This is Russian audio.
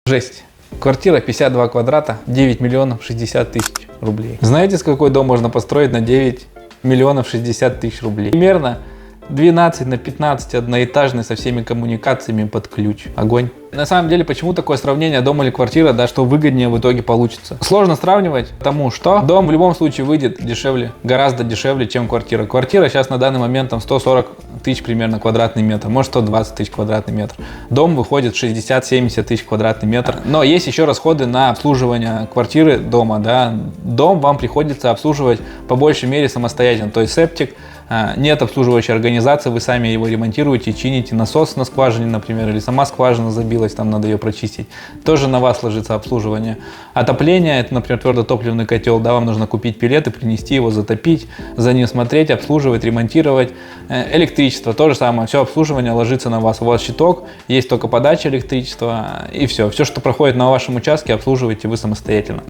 Жесть. Квартира 52 квадрата, 9 миллионов 60 тысяч рублей. Знаете, с какой дом можно построить на 9 миллионов 60 тысяч рублей? Примерно 12 на 15 одноэтажный со всеми коммуникациями под ключ. Огонь. На самом деле, почему такое сравнение дом или квартира, да, что выгоднее в итоге получится? Сложно сравнивать, потому что дом в любом случае выйдет дешевле, гораздо дешевле, чем квартира. Квартира сейчас на данный момент там 140 тысяч примерно квадратный метр, может 120 тысяч квадратный метр. Дом выходит 60-70 тысяч квадратный метр. Но есть еще расходы на обслуживание квартиры дома, да. Дом вам приходится обслуживать по большей мере самостоятельно, то есть септик, нет обслуживающей организации, вы сами его ремонтируете, чините, насос на скважине, например, или сама скважина забилась, там надо ее прочистить. Тоже на вас ложится обслуживание. Отопление, это, например, твердотопливный котел, да, вам нужно купить пелеты, принести его, затопить, за ним смотреть, обслуживать, ремонтировать. Электричество, то же самое, все обслуживание ложится на вас. У вас щиток, есть только подача электричества и все. Все, что проходит на вашем участке, обслуживаете вы самостоятельно.